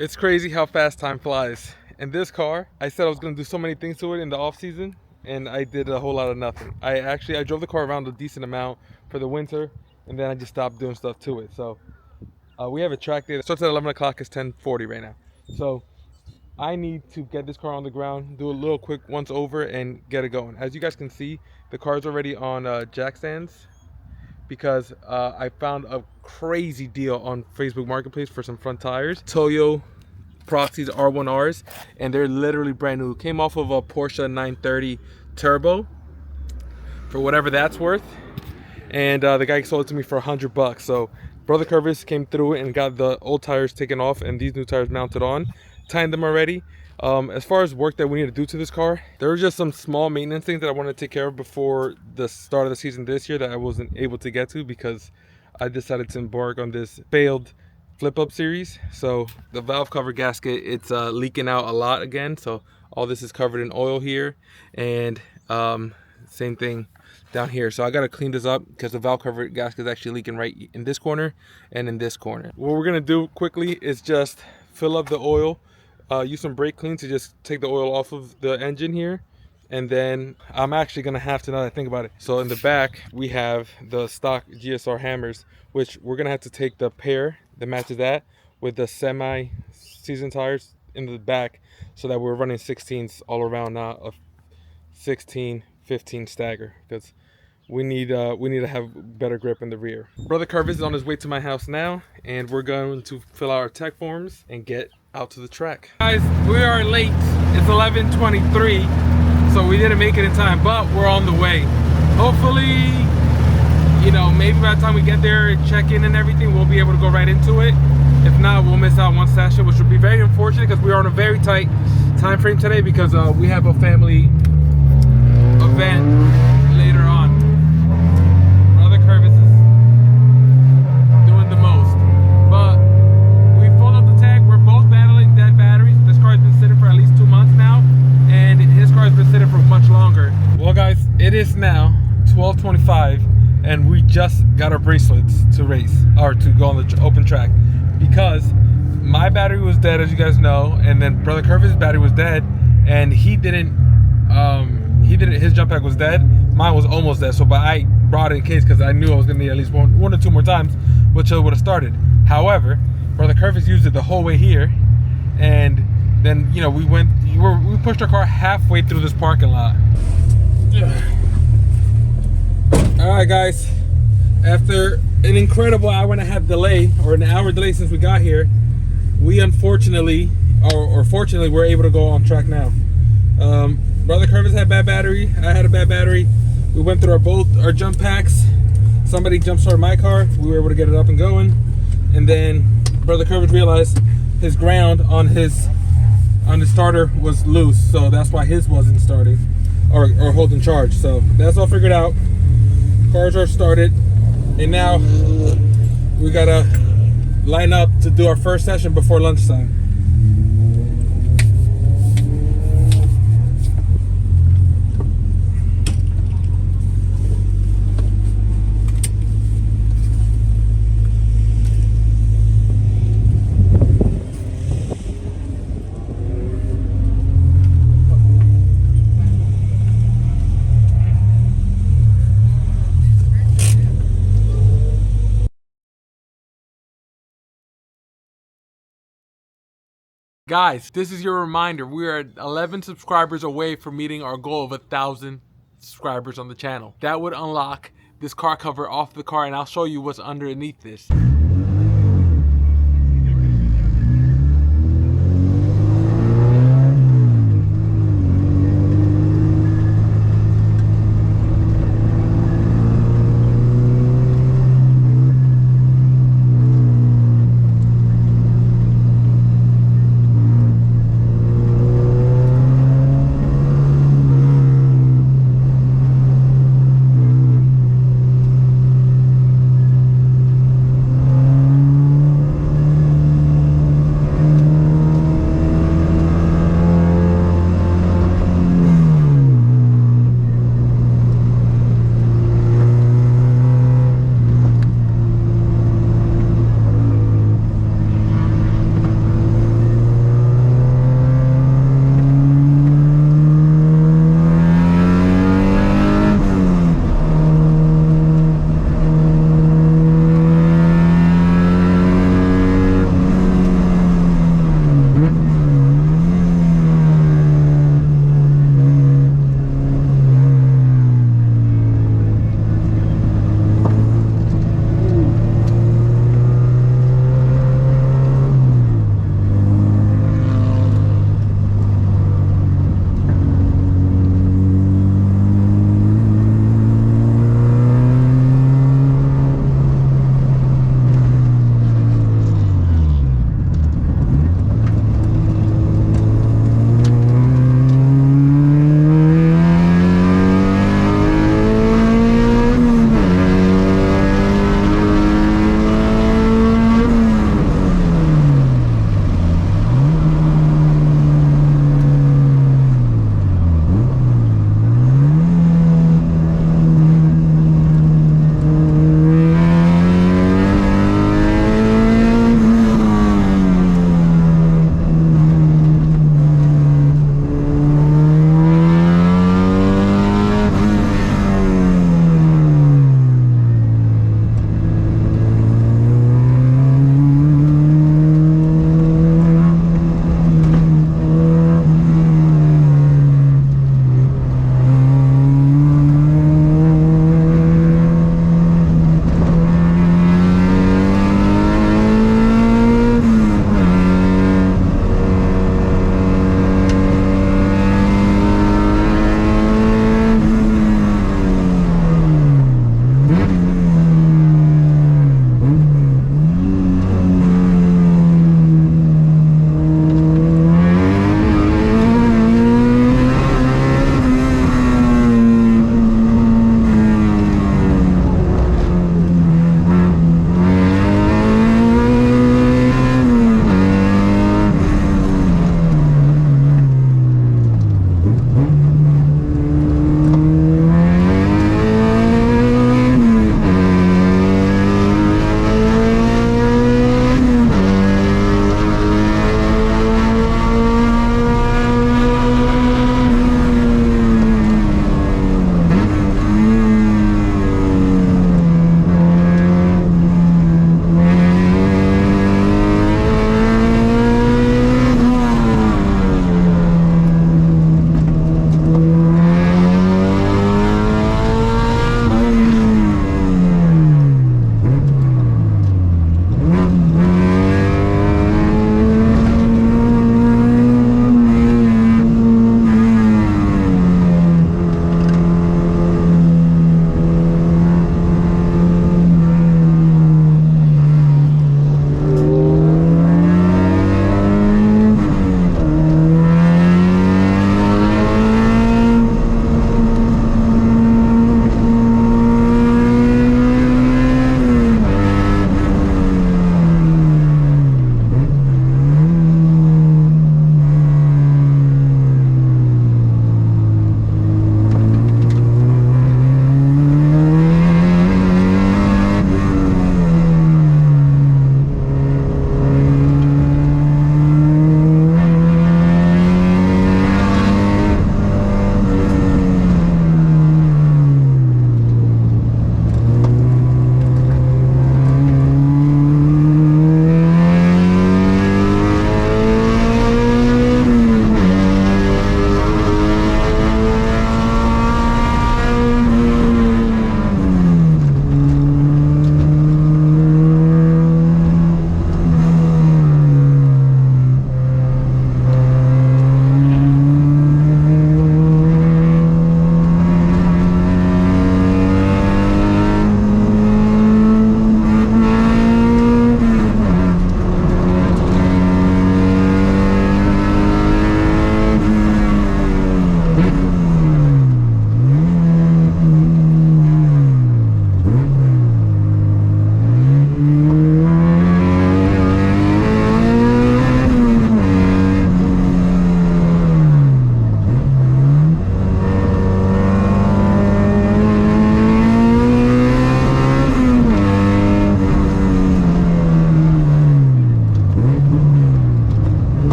It's crazy how fast time flies. In this car, I said I was gonna do so many things to it in the off season, and I did a whole lot of nothing. I drove the car around a decent amount for the winter, and then I just stopped doing stuff to it. So we have a track day that starts at 11 o'clock. It's 10:40 right now. So I need to get this car on the ground, do a little quick once over, and get it going. As you guys can see, the car's already on jack stands because I found a crazy deal on Facebook Marketplace for some front tires. Toyo Proxys R1Rs, and they're literally brand new. Came off of a Porsche 930 Turbo for whatever that's worth, and the guy sold it to me for $100. So Brother Curvis came through and got the old tires taken off and these new tires mounted on, timed them already. As far as work that we need to do to this car, there were just some small maintenance things that I wanted to take care of before the start of the season this year that I wasn't able to get to because I decided to embark on this failed flip up series. So the valve cover gasket, it's leaking out a lot again, so all this is covered in oil here, and same thing down here. So I got to clean this up because the valve cover gasket is actually leaking right in this corner and in this corner. What we're gonna do quickly is just fill up the oil, use some brake clean to just take the oil off of the engine here, and then I'm actually gonna have to, now that I think about it, so in the back we have the stock GSR hammers, which we're gonna have to take the pair that matches that with the semi season tires in the back, so that we're running 16s all around, not a 16 15 stagger, because we need to have better grip in the rear. Brother Curvis is on his way to my house now, and we're going to fill out our tech forms and get out to the track. Guys, we are late. It's 11:23, so we didn't make it in time, but we're on the way. Hopefully, you know, maybe by the time we get there and check in and everything, we'll be able to go right into it. If not, we'll miss out one session, which would be very unfortunate because we are on a very tight time frame today because we have a family event later on. Brother Curvis is doing the most, but we filled up the tank. We're both battling dead batteries. This car has been sitting for at least 2 months now, and his car has been sitting for much longer. Well guys, it is now 12:25, and we just got our bracelets to race, or to go on the open track, because my battery was dead, as you guys know, and then Brother Curvis' battery was dead, and his jump pack was dead. Mine was almost dead, so but I brought it in case because I knew I was gonna need at least one or two more times, which I would have started. However, Brother Curvis used it the whole way here, and then, you know, we pushed our car halfway through this parking lot. All right, guys. After an incredible hour and a half delay, or an hour delay since we got here, we unfortunately, or fortunately, we're able to go on track now. Brother Curvis had bad battery. I had a bad battery. We went through both our jump packs. Somebody jump started my car. We were able to get it up and going. And then Brother Curvis realized his ground on his starter was loose, so that's why his wasn't starting or holding charge. So that's all figured out. Cars are started, and now we gotta line up to do our first session before lunchtime. Guys, this is your reminder. We are 11 subscribers away from meeting our goal of 1,000 subscribers on the channel. That would unlock this car cover off the car, and I'll show you what's underneath this.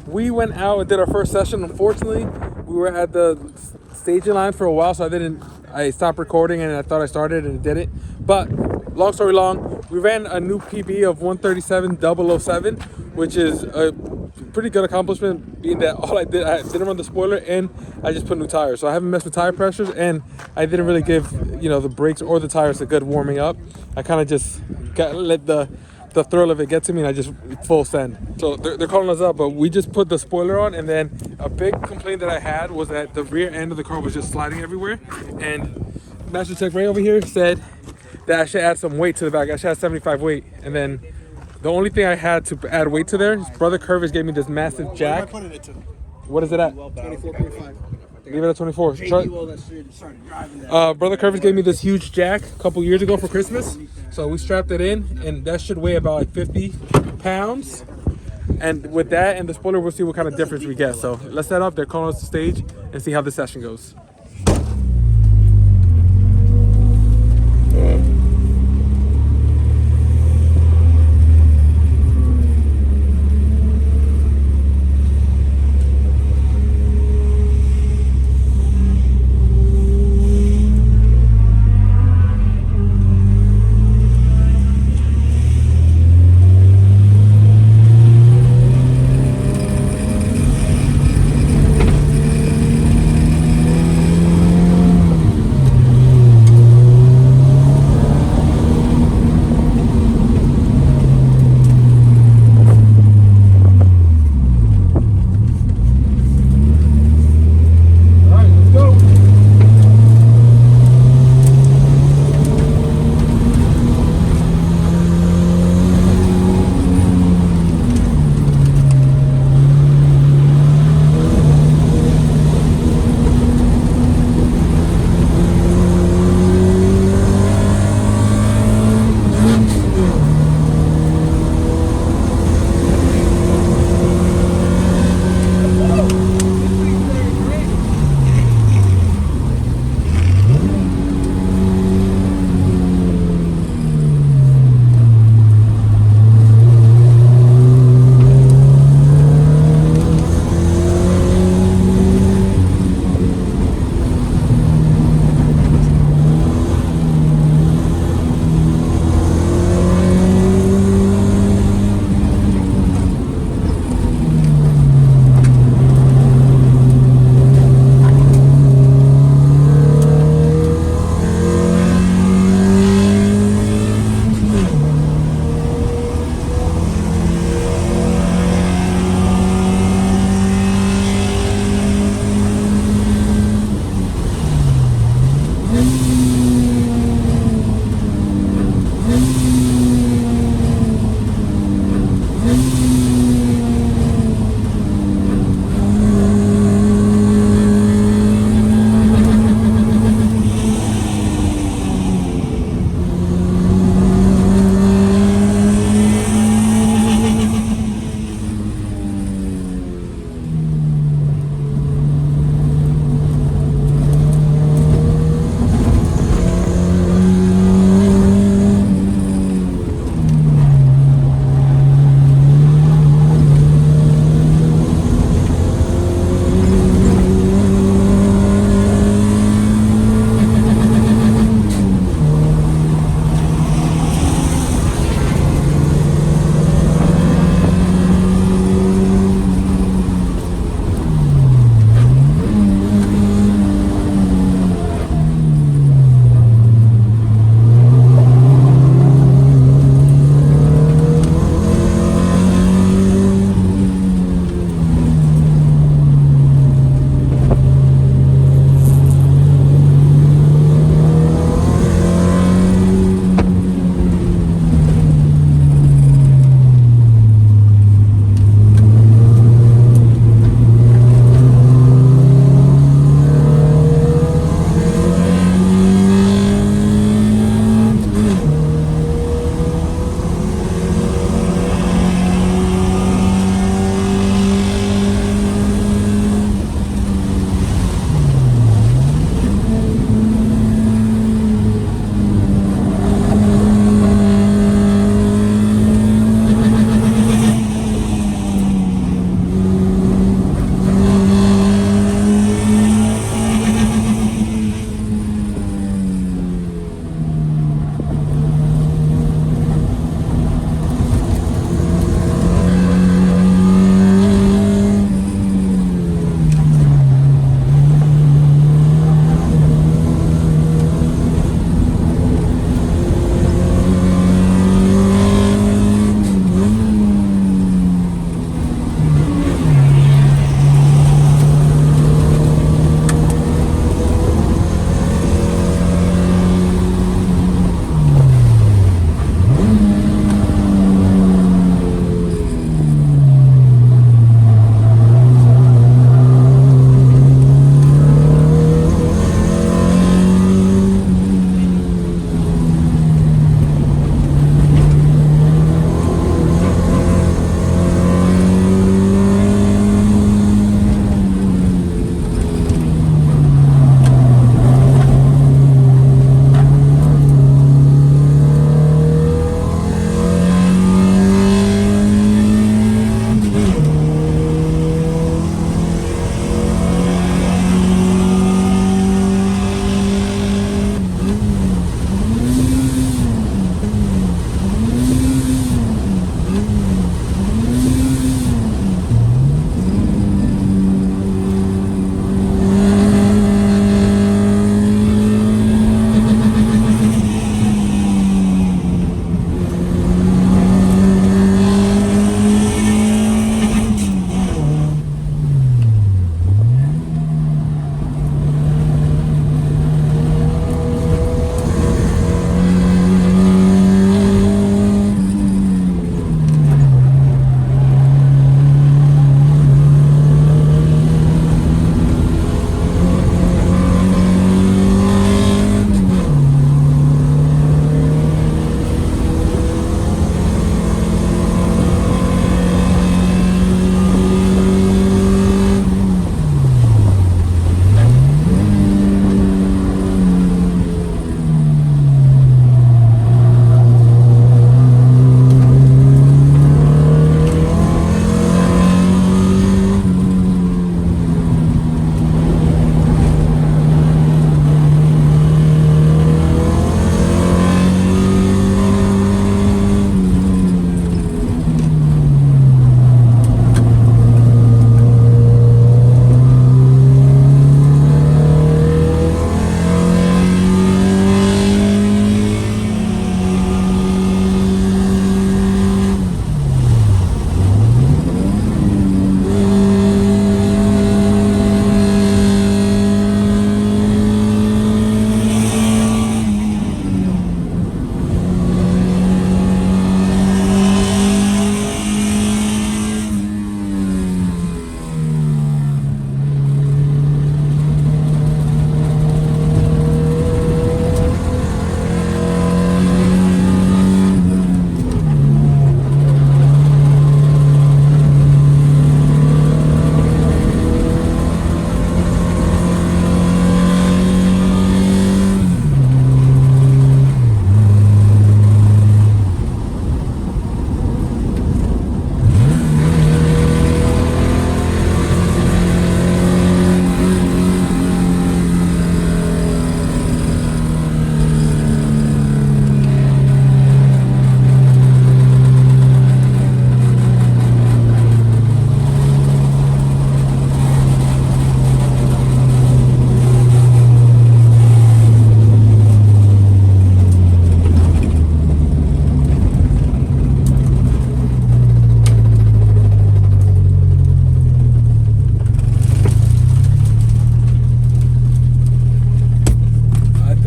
We went out and did our first session. Unfortunately, we were at the staging line for a while, so I stopped recording and I thought I started and it didn't. But long story long, we ran a new PB of 137.007, which is a pretty good accomplishment, being that I didn't run the spoiler and I just put new tires. So I haven't messed with tire pressures, and I didn't really give, the brakes or the tires a good warming up. I kind of just let the thrill of it get to me, and I just full send. So they're calling us up, but we just put the spoiler on, and then a big complaint that I had was that the rear end of the car was just sliding everywhere. And Master Tech Ray over here said that I should add some weight to the back. I should have 75 weight. And then the only thing I had to add weight to there, his brother Curvis gave me this massive jack. What am I putting it to? What is it at? 24.5. Leave it at 24. Started driving that. Brother Curvis gave me this huge jack a couple years ago for Christmas. So we strapped it in, and that should weigh about like 50 pounds. And with that and the spoiler, we'll see what kind of difference we get. So let's set up. They're calling us to stage and see how the session goes.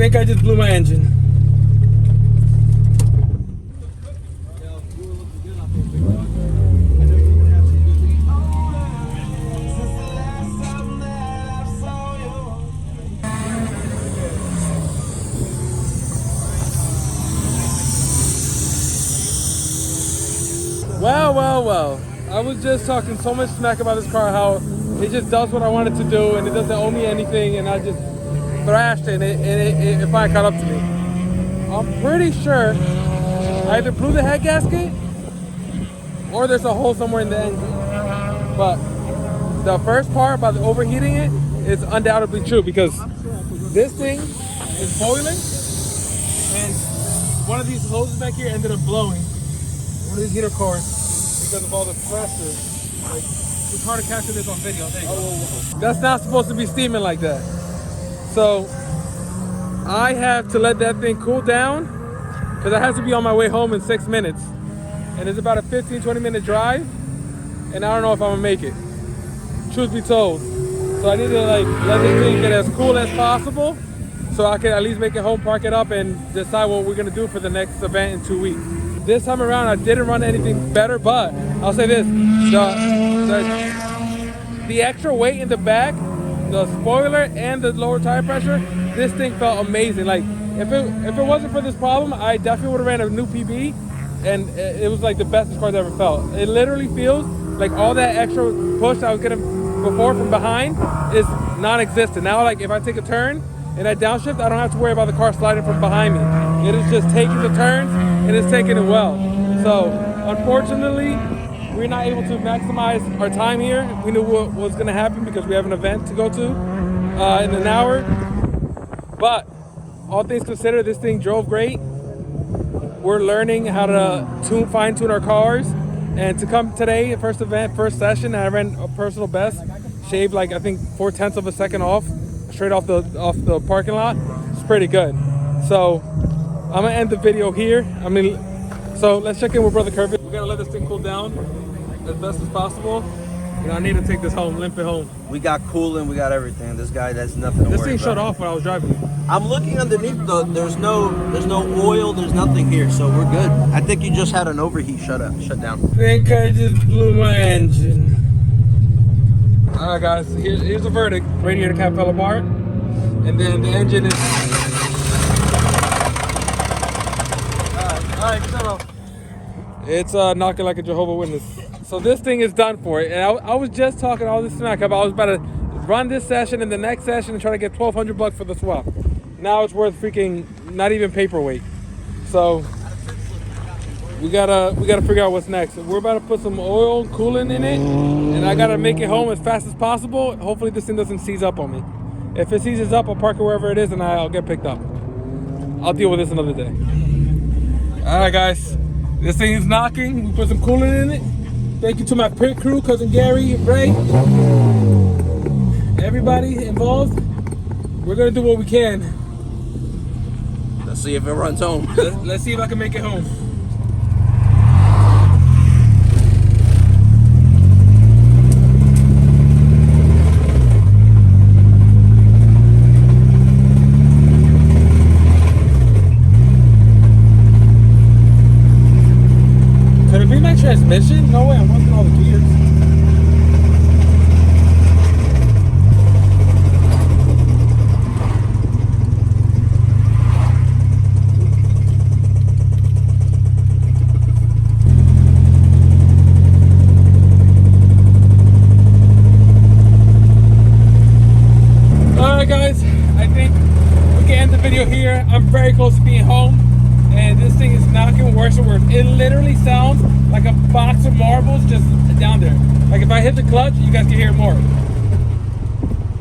think I just blew my engine. Well. I was just talking so much smack about this car, how it just does what I want it to do, and it doesn't owe me anything, and I just thrashed it, and it finally caught up to me. I'm pretty sure I either blew the head gasket, or there's a hole somewhere in the engine. But the first part about the overheating it is undoubtedly true, because this thing is boiling, and one of these hoses back here ended up blowing. One of these heater cores, because of all the pressure. Like, it's hard to capture this on video. There you go. That's not supposed to be steaming like that. So I have to let that thing cool down, because I have to be on my way home in 6 minutes. And it's about a 15-20 minute drive, and I don't know if I'm gonna make it, truth be told. So I need to like let this thing get as cool as possible, so I can at least make it home, park it up, and decide what we're gonna do for the next event in 2 weeks. This time around, I didn't run anything better, but I'll say this: the extra weight in the back, the spoiler, and the lower tire pressure, this thing felt amazing. Like, if it wasn't for this problem, I definitely would have ran a new PB, and it was like the best car I've ever felt. It literally feels like all that extra push I was getting before from behind is non-existent. Now, like, if I take a turn and I downshift, I don't have to worry about the car sliding from behind me. It is just taking the turns, and it's taking it well. So, unfortunately, we're not able to maximize our time here. We knew what was gonna happen because we have an event to go to in an hour. But all things considered, this thing drove great. We're learning how to fine tune our cars. And to come today, first event, first session, I ran a personal best, shaved like I think 4/10 of a second off, straight off the parking lot. It's pretty good. So I'm gonna end the video here. So let's check in with Brother Kirby. We gotta let this thing cool down as best as possible. I need to take this home, limp it home. We got coolant, we got everything. This guy, that's nothing to This worry thing shut about. off when I was driving. I'm looking underneath there's no oil, there's nothing here, so we're good. I think you just had an overheat shut down. I think I just blew my engine. Alright guys, here's the verdict. Radiator cap fell apart, and then the engine is... Alright, shut off. It's knocking like a Jehovah's Witness. So this thing is done for it. And I was just talking all this smack about I was about to run this session and the next session and try to get $1,200 for the swap. Now it's worth freaking not even paperweight. So we gotta figure out what's next. We're about to put some oil, coolant in it, and I gotta make it home as fast as possible. Hopefully this thing doesn't seize up on me. If it seizes up, I'll park it wherever it is and I'll get picked up. I'll deal with this another day. All right, guys. This thing is knocking. We put some coolant in it. Thank you to my pit crew, Cousin Gary, Ray, everybody involved. We're gonna do what we can. Let's see if it runs home. Let's see if I can make it home. Could it be my transmission? No way, I'm working all the gears. Alright guys, I think we can end the video here. I'm very close to being home, and this thing is knocking worse and worse. It literally sounds like a box of marbles just down there. Like if I hit the clutch, you guys can hear it more.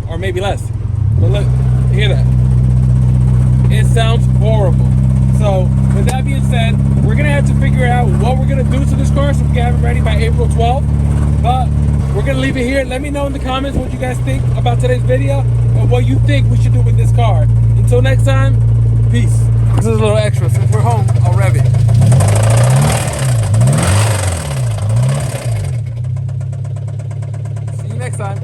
Or maybe less. But look, hear that. It sounds horrible. So with that being said, we're gonna have to figure out what we're gonna do to this car so we can have it ready by April 12th. But we're gonna leave it here. Let me know in the comments what you guys think about today's video, or what you think we should do with this car. Until next time, peace. This is a little extra. Since we're home, I'll rev it. See you next time.